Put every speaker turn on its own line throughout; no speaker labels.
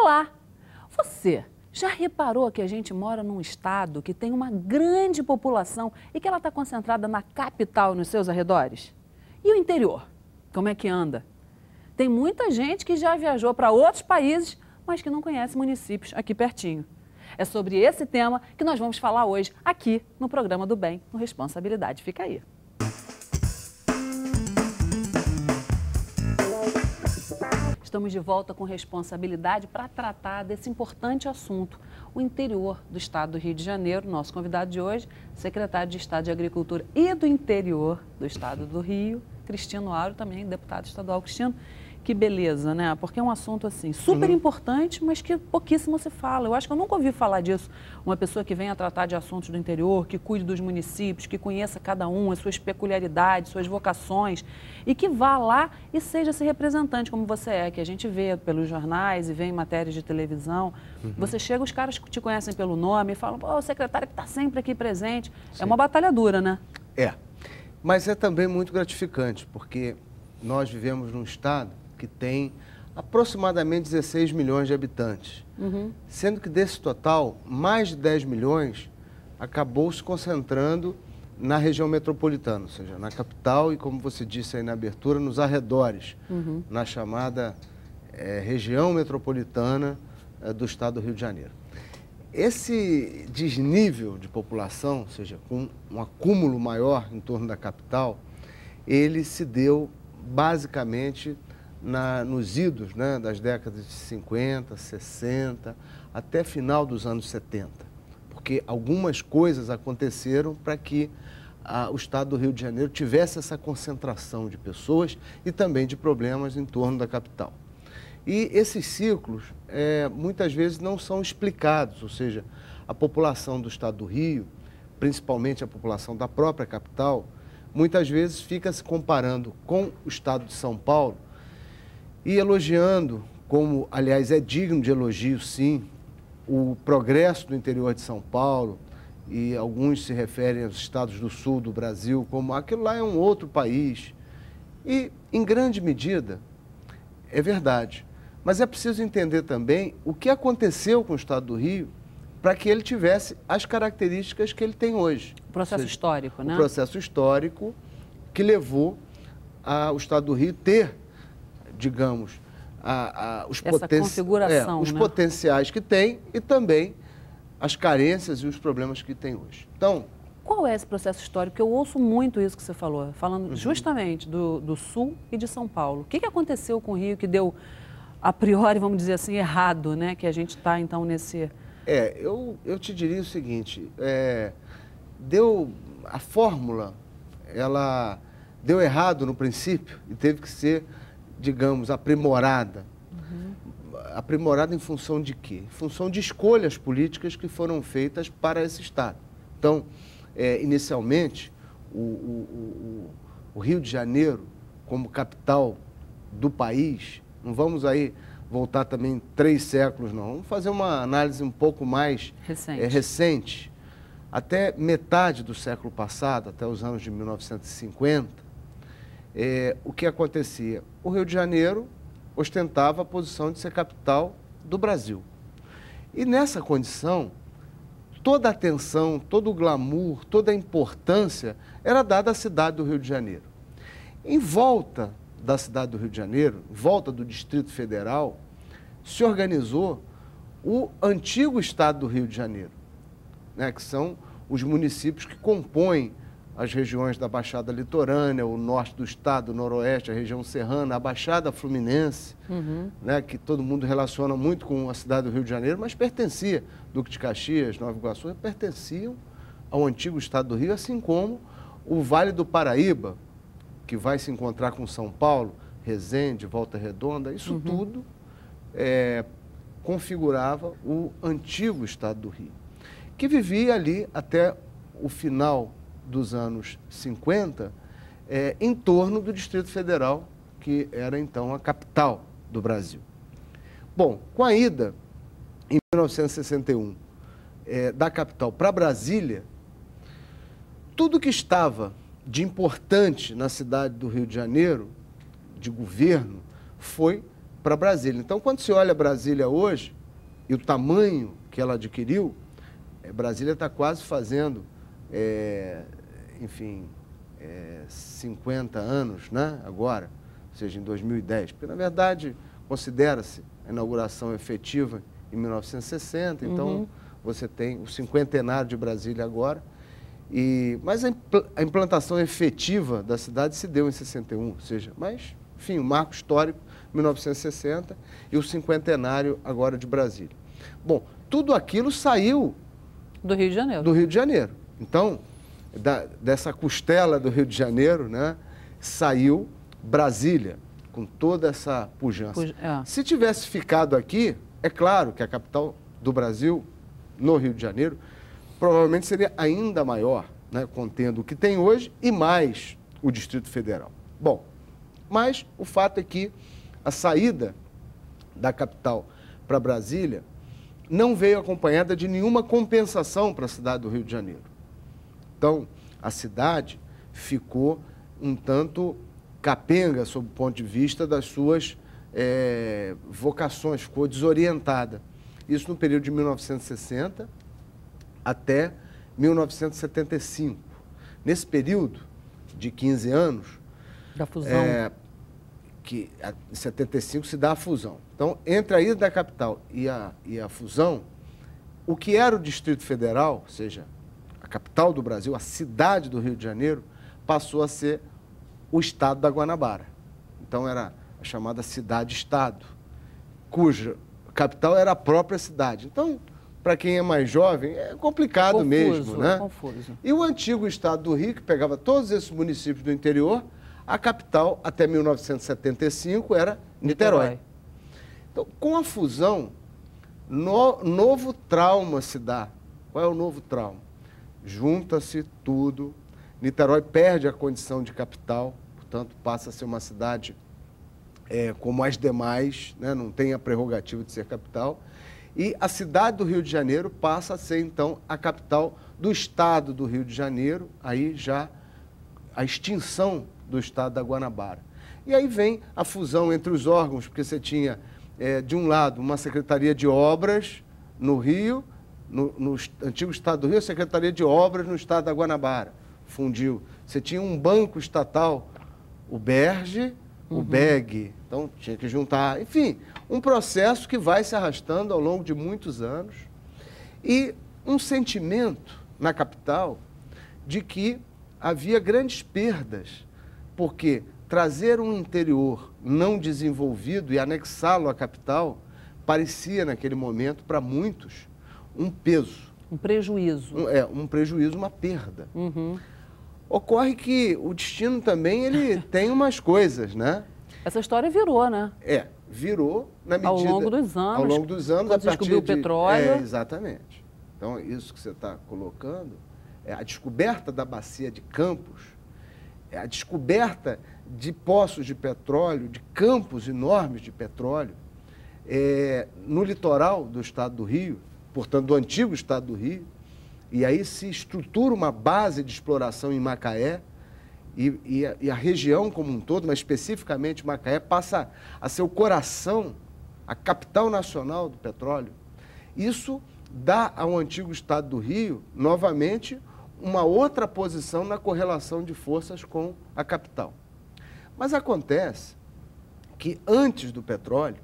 Olá! Você já reparou que a gente mora num estado que tem uma grande população e que ela está concentrada na capital e nos seus arredores? E o interior? Como é que anda? Tem muita gente que já viajou para outros países, mas que não conhece municípios aqui pertinho. É sobre esse tema que nós vamos falar hoje aqui no Programa do Bem, no Responsabilidade. Fica aí. Estamos de volta com responsabilidade para tratar desse importante assunto, o interior do estado do Rio de Janeiro. Nosso convidado de hoje, secretário de Estado de Agricultura e do Interior do estado do Rio, Cristino Auro, também deputado estadual. Cristino, que beleza, né? Porque é um assunto assim super importante, mas que pouquíssimo se fala. Eu acho que eu nunca ouvi falar disso. Uma pessoa que venha tratar de assuntos do interior, que cuide dos municípios, que conheça cada um, as suas peculiaridades, suas vocações, e que vá lá e seja esse representante como você é, que a gente vê pelos jornais e vê em matérias de televisão. Você chega, os caras te conhecem pelo nome e falam, pô, o secretário que está sempre aqui presente. Sim. É uma batalha dura, né?
É, mas é também muito gratificante, porque nós vivemos num estado que tem aproximadamente 16 milhões de habitantes, sendo que desse total, mais de 10 milhões acabou se concentrando na região metropolitana, ou seja, na capital e, como você disse aí na abertura, nos arredores, na chamada região metropolitana do estado do Rio de Janeiro. Esse desnível de população, ou seja, com um acúmulo maior em torno da capital, ele se deu basicamente nos idos, né, das décadas de 50, 60, até final dos anos 70. Porque algumas coisas aconteceram para que o estado do Rio de Janeiro tivesse essa concentração de pessoas e também de problemas em torno da capital. E esses ciclos, muitas vezes, não são explicados, ou seja, a população do estado do Rio, principalmente a população da própria capital, muitas vezes fica se comparando com o estado de São Paulo e elogiando, como, aliás, é digno de elogio, sim, o progresso do interior de São Paulo, e alguns se referem aos estados do sul do Brasil como aquilo lá é um outro país. E, em grande medida, é verdade. Mas é preciso entender também o que aconteceu com o estado do Rio para que ele tivesse as características que ele tem hoje.
O processo histórico, né?
O processo histórico que levou o estado do Rio ter, digamos, os potenciais que tem e também as carências e os problemas que tem hoje. Então,
qual é esse processo histórico? Eu ouço muito isso que você falou, falando justamente do Sul e de São Paulo. O que aconteceu com o Rio que deu, a priori, vamos dizer assim, errado, né? Que a gente está, então, nesse...
Eu te diria o seguinte, a fórmula, ela deu errado no princípio e teve que ser, digamos, aprimorada. Aprimorada em função de quê? Em função de escolhas políticas que foram feitas para esse estado. Então, inicialmente, o Rio de Janeiro, como capital do país, não vamos aí voltar também 3 séculos, não. Vamos fazer uma análise um pouco mais recente. Até metade do século passado, até os anos de 1950, o que acontecia? O Rio de Janeiro ostentava a posição de ser capital do Brasil. E nessa condição, toda a atenção, todo o glamour, toda a importância era dada à cidade do Rio de Janeiro. Em volta da cidade do Rio de Janeiro, em volta do Distrito Federal, se organizou o antigo estado do Rio de Janeiro, né, que são os municípios que compõem as regiões da Baixada Litorânea, o norte do estado, o noroeste, a região serrana, a Baixada Fluminense, né, que todo mundo relaciona muito com a cidade do Rio de Janeiro, mas pertencia, Duque de Caxias, Nova Iguaçu, pertenciam ao antigo estado do Rio, assim como o Vale do Paraíba, que vai se encontrar com São Paulo, Resende, Volta Redonda, isso tudo configurava o antigo estado do Rio, que vivia ali até o final dos anos 50, em torno do Distrito Federal, que era então a capital do Brasil. Bom, com a ida, em 1961, da capital para Brasília, tudo que estava de importante na cidade do Rio de Janeiro, de governo, foi para Brasília. Então, quando se olha Brasília hoje, e o tamanho que ela adquiriu, Brasília está quase fazendo, enfim, 50 anos, né, agora, ou seja, em 2010. Porque, na verdade, considera-se a inauguração efetiva em 1960, então você tem o cinquentenário de Brasília agora. Mas a implantação efetiva da cidade se deu em 61, ou seja, mas, enfim, o marco histórico, 1960, e o cinquentenário agora de Brasília. Bom, tudo aquilo saiu
do Rio de Janeiro.
Do Rio de Janeiro. Então, dessa costela do Rio de Janeiro, né, saiu Brasília, com toda essa pujança. Se tivesse ficado aqui, é claro que a capital do Brasil, no Rio de Janeiro, provavelmente seria ainda maior, né, contendo o que tem hoje e mais o Distrito Federal. Bom, mas o fato é que a saída da capital para Brasília não veio acompanhada de nenhuma compensação para a cidade do Rio de Janeiro. Então, a cidade ficou um tanto capenga sob o ponto de vista das suas vocações, ficou desorientada. Isso no período de 1960 até 1975. Nesse período de 15 anos,
da fusão,
que em 75 se dá a fusão. Então, entre a ida da capital e a fusão, o que era o Distrito Federal, ou seja, a capital do Brasil, a cidade do Rio de Janeiro, passou a ser o estado da Guanabara. Então, era a chamada cidade-estado, cuja capital era a própria cidade. Então, para quem é mais jovem, é complicado mesmo, né?
Confuso.
E o antigo estado do Rio, que pegava todos esses municípios do interior, a capital, até 1975, era Niterói. Então, com a fusão, novo trauma se dá. Qual é o novo trauma? Junta-se tudo, Niterói perde a condição de capital, portanto, passa a ser uma cidade como as demais, né? Não tem a prerrogativa de ser capital. E a cidade do Rio de Janeiro passa a ser, então, a capital do estado do Rio de Janeiro, aí já a extinção do estado da Guanabara. E aí vem a fusão entre os órgãos, porque você tinha, de um lado, uma Secretaria de Obras no Rio, no antigo estado do Rio, a Secretaria de Obras no estado da Guanabara, fundiu. Você tinha um banco estatal, o BERJ, o BEG, então tinha que juntar, enfim, um processo que vai se arrastando ao longo de muitos anos e um sentimento na capital de que havia grandes perdas, porque trazer um interior não desenvolvido e anexá-lo à capital parecia, naquele momento, para muitos, um peso.
Um prejuízo.
Um prejuízo, uma perda. Ocorre que o destino também, ele tem umas coisas, né?
Essa história virou, né?
Virou na medida...
Ao longo dos anos.
Ao longo dos anos,
quando
a partir
descobriu o petróleo.
Exatamente. Então, isso que você está colocando, a descoberta da bacia de Campos, a descoberta de poços de petróleo, de campos enormes de petróleo, no litoral do estado do Rio, portanto, do antigo estado do Rio, e aí se estrutura uma base de exploração em Macaé, e a região como um todo, mas especificamente Macaé, passa a ser o coração, a capital nacional do petróleo. Isso dá ao antigo estado do Rio, novamente, uma outra posição na correlação de forças com a capital. Mas acontece que antes do petróleo,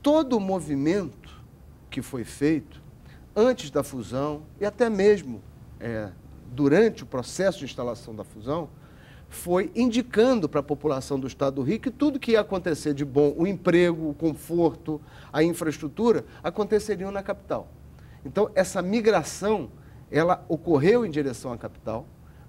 todo o movimento que foi feito, antes da fusão e até mesmo durante o processo de instalação da fusão, foi indicando para a população do estado do Rio que tudo que ia acontecer de bom, o emprego, o conforto, a infraestrutura, aconteceriam na capital. Então, essa migração, ela ocorreu em direção à capital,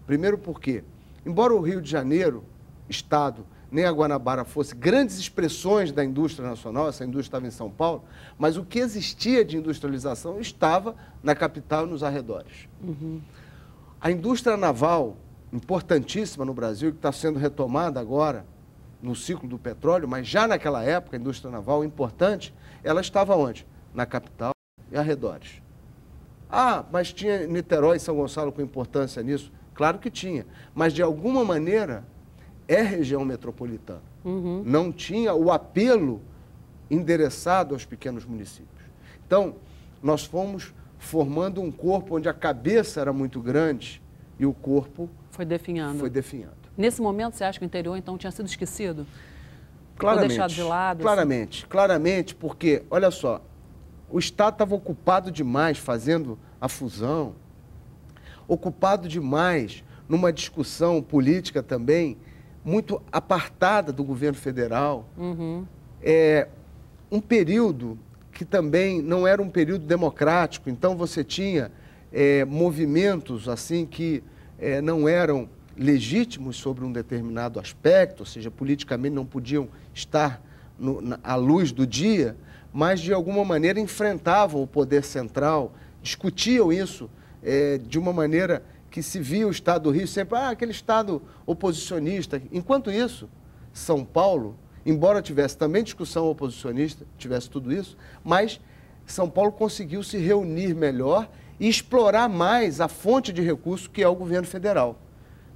primeiro porque, embora o Rio de Janeiro, estado, nem a Guanabara fosse grandes expressões da indústria nacional, essa indústria estava em São Paulo, mas o que existia de industrialização estava na capital e nos arredores. A indústria naval, importantíssima no Brasil, que está sendo retomada agora no ciclo do petróleo, mas já naquela época, a indústria naval importante, ela estava onde? Na capital e arredores. Mas tinha Niterói e São Gonçalo com importância nisso? Claro que tinha, mas de alguma maneira é região metropolitana. Não tinha o apelo endereçado aos pequenos municípios. Então, nós fomos formando um corpo onde a cabeça era muito grande e o corpo
foi definhando. Nesse momento, você acha que o interior, então, tinha sido esquecido?
Claramente.
Ou deixado de lado?
Claramente, porque, olha só, o Estado estava ocupado demais fazendo a fusão, ocupado demais numa discussão política também, muito apartada do governo federal. Um período que também não era um período democrático, então você tinha movimentos assim que não eram legítimos sobre um determinado aspecto, ou seja, politicamente não podiam estar à luz do dia, mas de alguma maneira enfrentavam o poder central, discutiam isso de uma maneira que se via o Estado do Rio sempre, aquele Estado oposicionista. Enquanto isso, São Paulo, embora tivesse também discussão oposicionista, tivesse tudo isso, mas São Paulo conseguiu se reunir melhor e explorar mais a fonte de recurso que é o governo federal.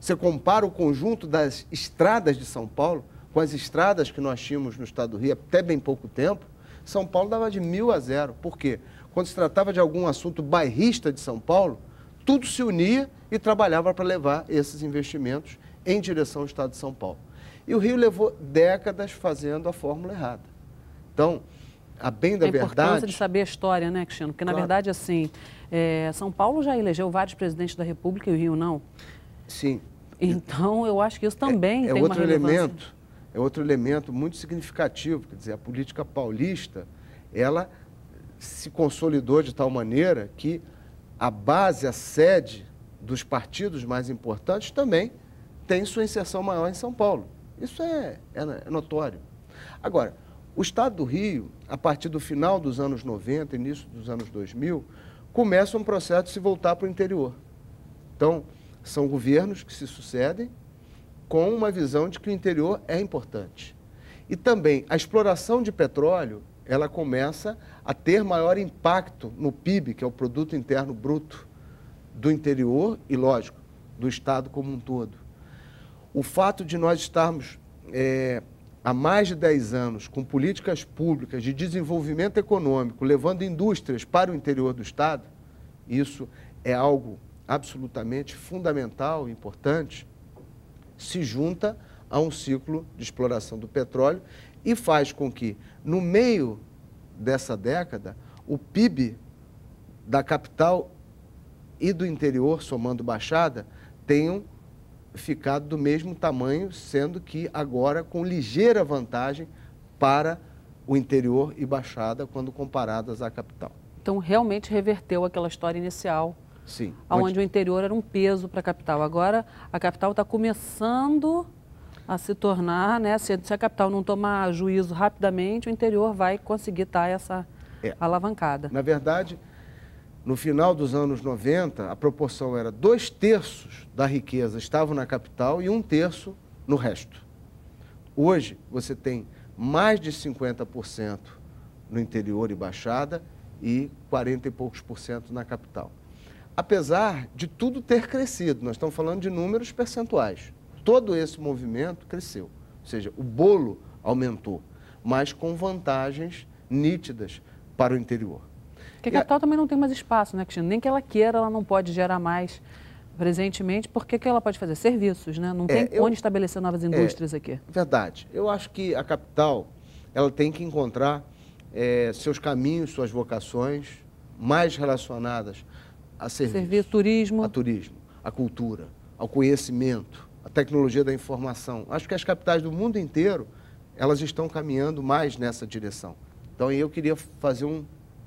Você compara o conjunto das estradas de São Paulo com as estradas que nós tínhamos no Estado do Rio até bem pouco tempo, São Paulo dava de 1.000 a 0. Por quê? Quando se tratava de algum assunto bairrista de São Paulo, tudo se unia e trabalhava para levar esses investimentos em direção ao Estado de São Paulo. E o Rio levou décadas fazendo a fórmula errada. Então, a bem da verdade... A
importância de saber a história, né, Cristiano? Porque, na verdade, assim, São Paulo já elegeu vários presidentes da República e o Rio não.
Sim.
Então, eu acho que isso também tem uma relevância.
É outro elemento muito significativo. Quer dizer, a política paulista, ela se consolidou de tal maneira que a base, a sede dos partidos mais importantes também tem sua inserção maior em São Paulo. Isso é notório. Agora, o Estado do Rio, a partir do final dos anos 90, início dos anos 2000, começa um processo de se voltar para o interior. Então, são governos que se sucedem com uma visão de que o interior é importante. E também a exploração de petróleo, ela começa a ter maior impacto no PIB, que é o Produto Interno Bruto do interior e, lógico, do Estado como um todo. O fato de nós estarmos há mais de 10 anos com políticas públicas de desenvolvimento econômico, levando indústrias para o interior do Estado, isso é algo absolutamente fundamental e importante, se junta a um ciclo de exploração do petróleo e faz com que, no meio dessa década, o PIB da capital e do interior, somando Baixada, tenham ficado do mesmo tamanho, sendo que agora com ligeira vantagem para o interior e Baixada quando comparadas à capital.
Então, realmente reverteu aquela história inicial.
Sim.
Onde o interior era um peso para a capital. Agora, a capital está começando a se tornar, né? Se a capital não tomar juízo rapidamente, o interior vai conseguir dar essa alavancada.
Na verdade, no final dos anos 90, a proporção era 2/3 da riqueza estavam na capital e 1/3 no resto. Hoje, você tem mais de 50% no interior e Baixada e 40 e poucos % na capital. Apesar de tudo ter crescido, nós estamos falando de números percentuais. Todo esse movimento cresceu, ou seja, o bolo aumentou, mas com vantagens nítidas para o interior.
Porque a capital também não tem mais espaço, né, Cristiano? Nem que ela queira, ela não pode gerar mais presentemente, porque o que ela pode fazer? Serviços, né? Não tem onde estabelecer novas indústrias aqui.
Verdade. Eu acho que a capital, ela tem que encontrar seus caminhos, suas vocações mais relacionadas a serviço,
turismo,
a cultura, ao conhecimento, a tecnologia da informação. Acho que as capitais do mundo inteiro, elas estão caminhando mais nessa direção. Então, eu queria fazer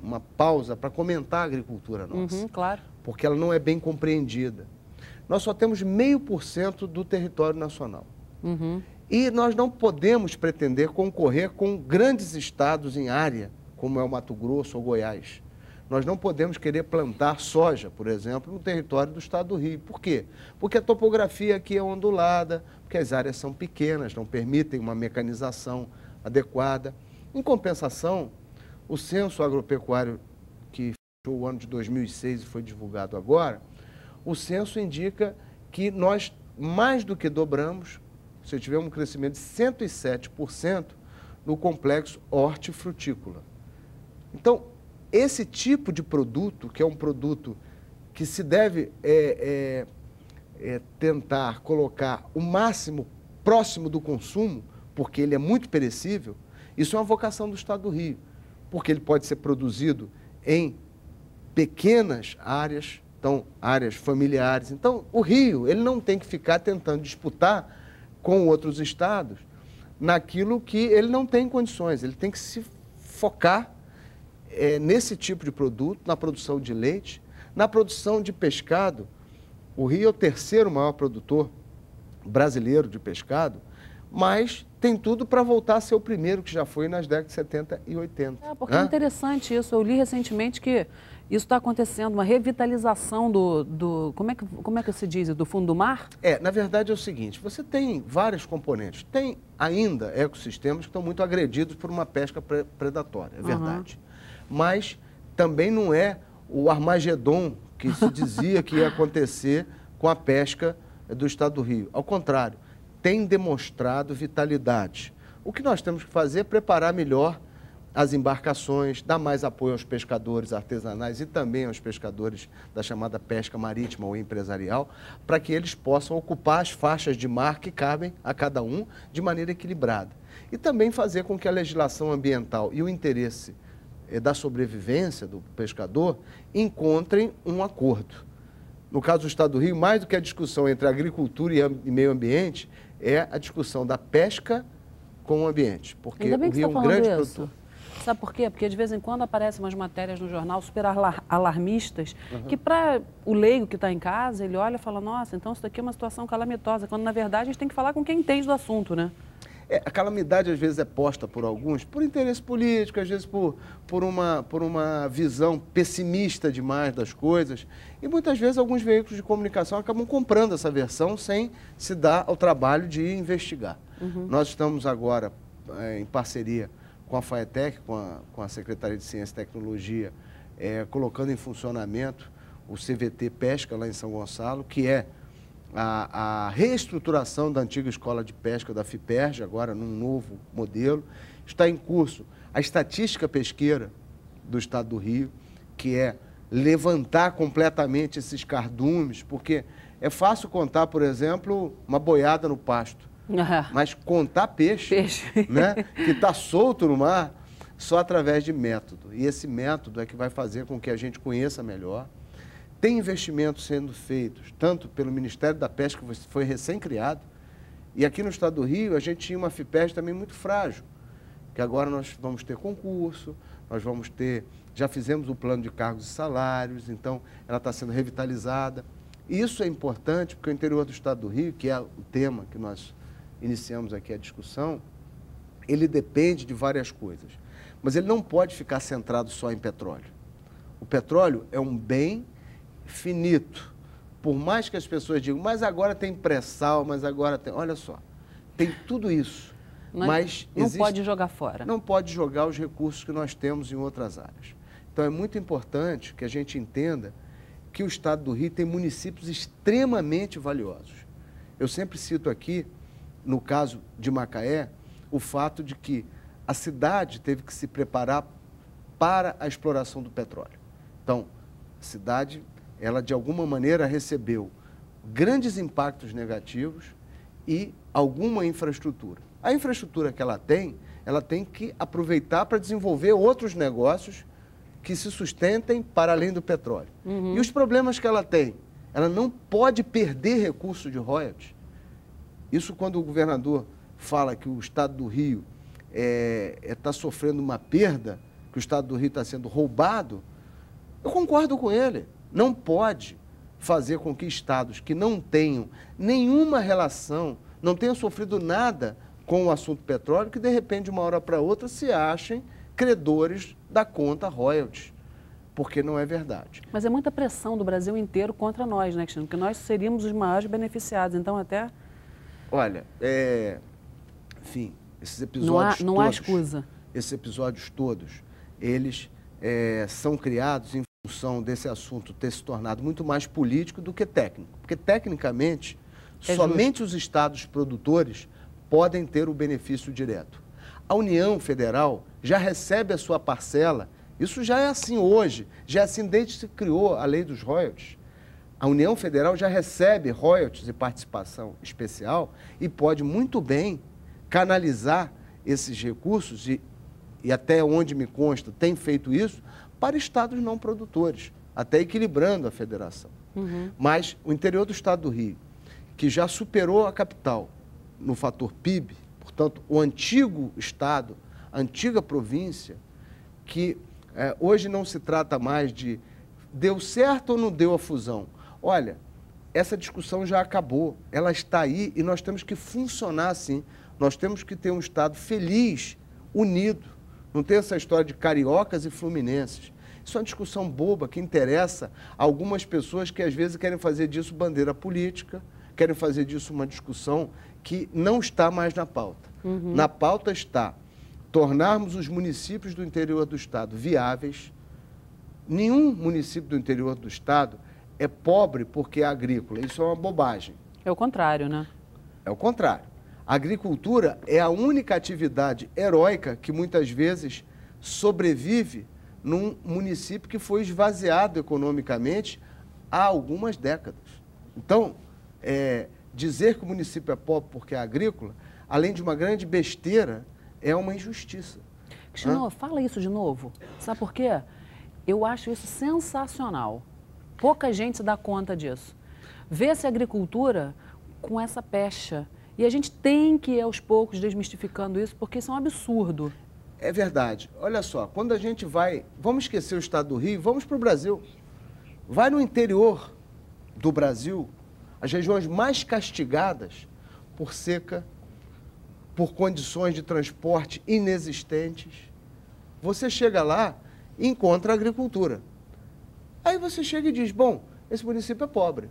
uma pausa para comentar a agricultura nossa.
Claro.
Porque ela não é bem compreendida. Nós só temos 0,5% do território nacional. E nós não podemos pretender concorrer com grandes estados em área, como é o Mato Grosso ou Goiás. Nós não podemos querer plantar soja, por exemplo, no território do Estado do Rio. Por quê? Porque a topografia aqui é ondulada, porque as áreas são pequenas, não permitem uma mecanização adequada. Em compensação, o censo agropecuário que fechou o ano de 2006 e foi divulgado agora, o censo indica que nós mais do que dobramos, se tivermos um crescimento de 107% no complexo hortifrutícola. Então, esse tipo de produto, que é um produto que se deve tentar colocar o máximo próximo do consumo, porque ele é muito perecível, isso é uma vocação do Estado do Rio, porque ele pode ser produzido em pequenas áreas, então, áreas familiares. Então, o Rio, ele não tem que ficar tentando disputar com outros estados naquilo que ele não tem condições. Ele tem que se focar nesse tipo de produto, na produção de leite, na produção de pescado. O Rio é o terceiro maior produtor brasileiro de pescado, mas tem tudo para voltar a ser o primeiro, que já foi nas décadas de 70 e 80.
Porque é interessante isso. Eu li recentemente que isso está acontecendo, uma revitalização como é que se diz? Do fundo do mar?
Na verdade é o seguinte, você tem vários componentes. Tem ainda ecossistemas que estão muito agredidos por uma pesca predatória, é verdade. Mas também não é o Armagedon que se dizia que ia acontecer com a pesca do Estado do Rio. Ao contrário, tem demonstrado vitalidade. O que nós temos que fazer é preparar melhor as embarcações, dar mais apoio aos pescadores artesanais e também aos pescadores da chamada pesca marítima ou empresarial, para que eles possam ocupar as faixas de mar que cabem a cada um de maneira equilibrada. E também fazer com que a legislação ambiental e o interesse da sobrevivência do pescador encontrem um acordo. No caso do Estado do Rio, mais do que a discussão entre agricultura e meio ambiente, é a discussão da pesca com o ambiente. Porque
Ainda bem
o
que
Rio é
você
um
está
grande
falando isso.
produtor.
Sabe por quê? Porque de vez em quando aparecem umas matérias no jornal super alarmistas, que para o leigo que está em casa, ele olha e fala, nossa, então isso daqui é uma situação calamitosa, quando na verdade a gente tem que falar com quem entende do assunto, né?
A calamidade às vezes é posta por alguns por interesse político, às vezes por uma visão pessimista demais das coisas. E muitas vezes alguns veículos de comunicação acabam comprando essa versão sem se dar ao trabalho de investigar. Nós estamos agora em parceria com a FAETEC, com a Secretaria de Ciência e Tecnologia, colocando em funcionamento o CVT Pesca lá em São Gonçalo, que é a reestruturação da antiga escola de pesca da FIPERJ, agora num novo modelo. Está em curso a estatística pesqueira do Estado do Rio, que é levantar completamente esses cardumes, porque é fácil contar, por exemplo, uma boiada no pasto, mas contar peixe. Né, que está solto no mar, só através de método. E esse método é que vai fazer com que a gente conheça melhor. Tem investimentos sendo feitos, tanto pelo Ministério da Pesca, que foi recém-criado, e aqui no Estado do Rio a gente tinha uma FIPERJ também muito frágil, que agora nós vamos ter concurso, nós vamos ter, já fizemos o plano de cargos e salários, então ela está sendo revitalizada. E isso é importante porque o interior do Estado do Rio, que é o tema que nós iniciamos aqui a discussão, ele depende de várias coisas, mas ele não pode ficar centrado só em petróleo. O petróleo é um bem finito, por mais que as pessoas digam, mas agora tem pré-sal, mas agora tem... Olha só, tem tudo isso, mas
não pode jogar fora.
Não pode jogar os recursos que nós temos em outras áreas. Então é muito importante que a gente entenda que o Estado do Rio tem municípios extremamente valiosos. Eu sempre cito aqui, no caso de Macaé, o fato de que a cidade teve que se preparar para a exploração do petróleo. Então, a cidade, ela de alguma maneira recebeu grandes impactos negativos e alguma infraestrutura. A infraestrutura que ela tem que aproveitar para desenvolver outros negócios que se sustentem para além do petróleo. E os problemas que ela tem, ela não pode perder recurso de royalties. Isso quando o governador fala que o Estado do Rio está sofrendo uma perda, que o Estado do Rio está sendo roubado, eu concordo com ele. Não pode fazer com que estados que não tenham nenhuma relação, não tenham sofrido nada com o assunto petróleo, que de repente, de uma hora para outra, se achem credores da conta royalties, porque não é verdade.
Mas é muita pressão do Brasil inteiro contra nós, né, Cristiano? Porque nós seríamos os maiores beneficiados, então até...
Olha, enfim, esses episódios
não há escusa.
Esses episódios todos, eles são criados em função desse assunto ter se tornado muito mais político do que técnico. Porque, tecnicamente, somente os estados produtores podem ter o benefício direto. A União Federal já recebe a sua parcela, isso já é assim hoje, já é assim desde que se criou a lei dos royalties. A União Federal já recebe royalties e participação especial e pode muito bem canalizar esses recursos, e até onde me consta tem feito isso, para estados não produtores, até equilibrando a federação. Mas o interior do estado do Rio, que já superou a capital no fator PIB, portanto, o antigo estado, a antiga província, que hoje não se trata mais de deu certo ou não deu a fusão. Olha, essa discussão já acabou, ela está aí e nós temos que funcionar assim. Nós temos que ter um estado feliz, unido. Não tem essa história de cariocas e fluminenses. Isso é uma discussão boba que interessa a algumas pessoas que às vezes querem fazer disso bandeira política, querem fazer disso uma discussão que não está mais na pauta. Na pauta está tornarmos os municípios do interior do estado viáveis. Nenhum município do interior do estado é pobre porque é agrícola. Isso é uma bobagem.
É o contrário, né?
É o contrário. A agricultura é a única atividade heróica que muitas vezes sobrevive num município que foi esvaziado economicamente há algumas décadas. Então, dizer que o município é pobre porque é agrícola, além de uma grande besteira, é uma injustiça.
Cristiano, fala isso de novo. Sabe por quê? Eu acho isso sensacional. Pouca gente se dá conta disso. Vê-se a agricultura com essa pecha. E a gente tem que ir aos poucos desmistificando isso, porque isso é um absurdo.
É verdade. Olha só, quando a gente vai... Vamos esquecer o estado do Rio, vamos para o Brasil. Vai no interior do Brasil, as regiões mais castigadas por seca, por condições de transporte inexistentes. Você chega lá e encontra a agricultura. Aí você chega e diz, bom, esse município é pobre.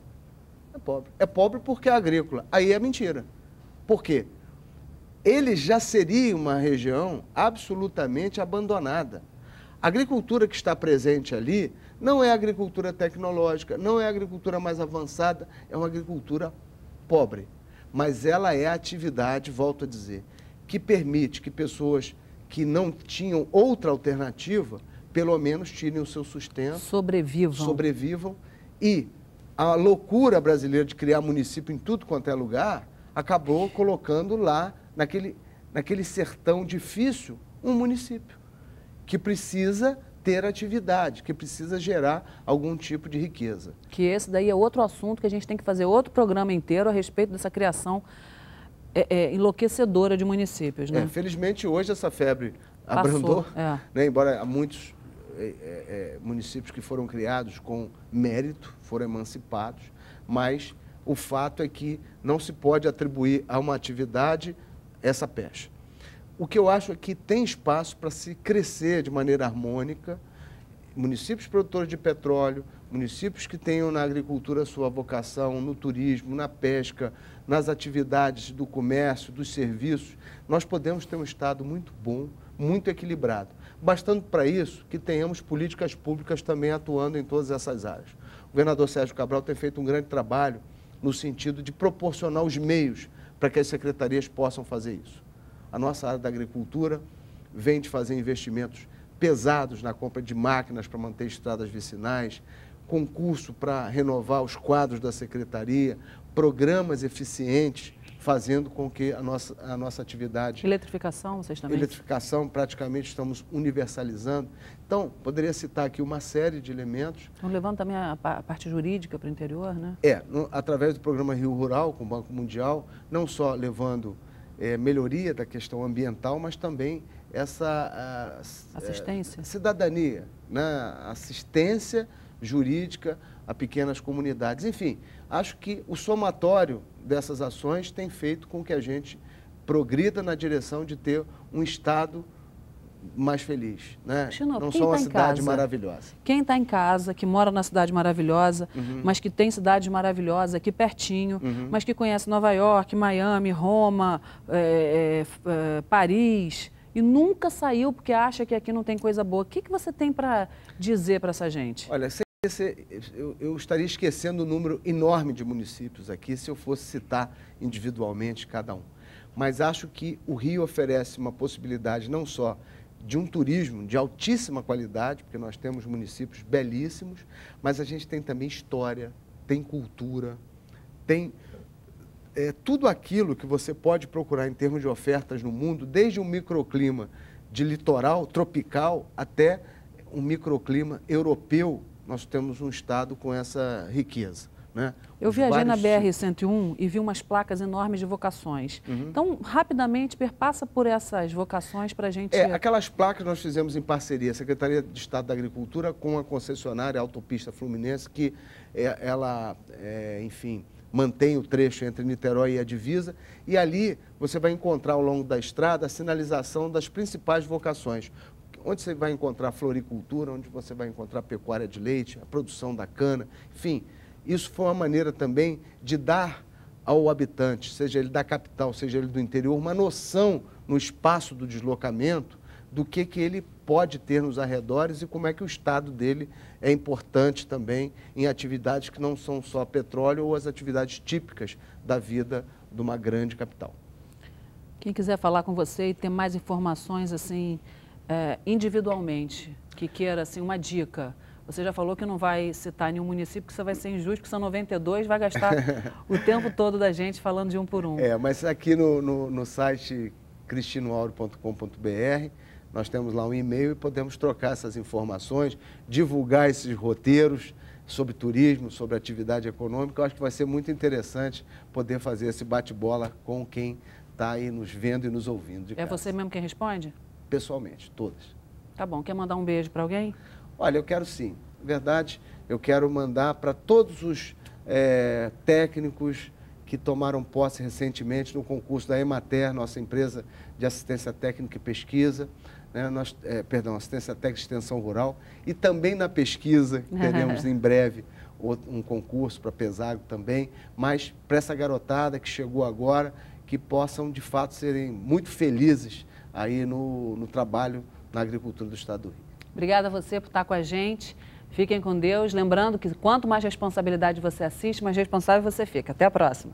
É pobre. É pobre porque é agrícola. Aí é mentira. Por quê? Ele já seria uma região absolutamente abandonada. A agricultura que está presente ali não é agricultura tecnológica, não é agricultura mais avançada, é uma agricultura pobre. Mas ela é a atividade, volto a dizer, que permite que pessoas que não tinham outra alternativa, pelo menos tirem o seu sustento. Sobrevivam. E a loucura brasileira de criar município em tudo quanto é lugar, acabou colocando lá, naquele sertão difícil, um município que precisa ter atividade, que precisa gerar algum tipo de riqueza.
Que esse daí é outro assunto que a gente tem que fazer outro programa inteiro a respeito dessa criação enlouquecedora de municípios, né?
Felizmente, hoje essa febre abrandou, né? Embora há muitos municípios que foram criados com mérito, foram emancipados, mas o fato é que não se pode atribuir a uma atividade essa pecha. O que eu acho é que tem espaço para se crescer de maneira harmônica, municípios produtores de petróleo, municípios que tenham na agricultura sua vocação, no turismo, na pesca, nas atividades do comércio, dos serviços. Nós podemos ter um estado muito bom, muito equilibrado. Bastando para isso que tenhamos políticas públicas também atuando em todas essas áreas. O governador Sérgio Cabral tem feito um grande trabalho no sentido de proporcionar os meios para que as secretarias possam fazer isso. A nossa área da agricultura vem de fazer investimentos pesados na compra de máquinas para manter estradas vicinais, concurso para renovar os quadros da secretaria, programas eficientes, fazendo com que a nossa atividade...
Eletrificação, vocês também?
Eletrificação, praticamente estamos universalizando. Então, poderia citar aqui uma série de elementos.
Estão levando também a parte jurídica para o interior, né?
Através do programa Rio Rural, com o Banco Mundial, não só levando melhoria da questão ambiental, mas também essa
assistência,
cidadania, né? Assistência jurídica a pequenas comunidades. Enfim, acho que o somatório dessas ações tem feito com que a gente progrida na direção de ter um estado mais feliz, né? Não só uma cidade maravilhosa.
Quem está em casa, que mora na cidade maravilhosa, mas que tem cidades maravilhosas aqui pertinho, mas que conhece Nova York, Miami, Roma, Paris, e nunca saiu porque acha que aqui não tem coisa boa. O que você tem para dizer para essa gente?
Olha, eu estaria esquecendo o número enorme de municípios aqui se eu fosse citar individualmente cada um. mas acho que o Rio oferece uma possibilidade não só de um turismo de altíssima qualidade, porque nós temos municípios belíssimos, mas a gente tem também história, tem cultura, tem tudo aquilo que você pode procurar em termos de ofertas no mundo, desde um microclima de litoral tropical até um microclima europeu. Nós temos um estado com essa riqueza, né?
Eu viajei na BR-101 e vi umas placas enormes de vocações. Então, rapidamente, perpassa por essas vocações para a gente...
Aquelas placas nós fizemos em parceria, Secretaria de Estado da Agricultura com a concessionária Autopista Fluminense, que enfim, mantém o trecho entre Niterói e a divisa, e ali você vai encontrar ao longo da estrada a sinalização das principais vocações, onde você vai encontrar floricultura, onde você vai encontrar pecuária de leite, a produção da cana, enfim. Isso foi uma maneira também de dar ao habitante, seja ele da capital, seja ele do interior, uma noção no espaço do deslocamento do que ele pode ter nos arredores e como é que o estado dele é importante também em atividades que não são só petróleo ou as atividades típicas da vida de uma grande capital.
Quem quiser falar com você e ter mais informações assim, individualmente, que queira assim, uma dica. Você já falou que não vai citar nenhum município, que você vai ser injusto, que são 92, vai gastar o tempo todo da gente falando de um por um.
Mas aqui no site cristinoauro.com.br, nós temos lá um e-mail e podemos trocar essas informações, divulgar esses roteiros sobre turismo, sobre atividade econômica. Eu acho que vai ser muito interessante poder fazer esse bate-bola com quem está aí nos vendo e nos ouvindo de casa.
É você mesmo quem responde?
Pessoalmente, todas.
Tá bom. Quer mandar um beijo para alguém?
Olha, eu quero sim. Na verdade, eu quero mandar para todos os técnicos que tomaram posse recentemente no concurso da Emater, nossa empresa de assistência técnica e pesquisa, né? Assistência técnica e extensão rural, e também na pesquisa, teremos em breve um concurso para Pesago também, mas para essa garotada que chegou agora, que possam de fato serem muito felizes aí no trabalho na agricultura do estado do Rio.
Obrigada a você por estar com a gente. Fiquem com Deus. Lembrando que quanto mais responsabilidade você assiste, mais responsável você fica. Até a próxima.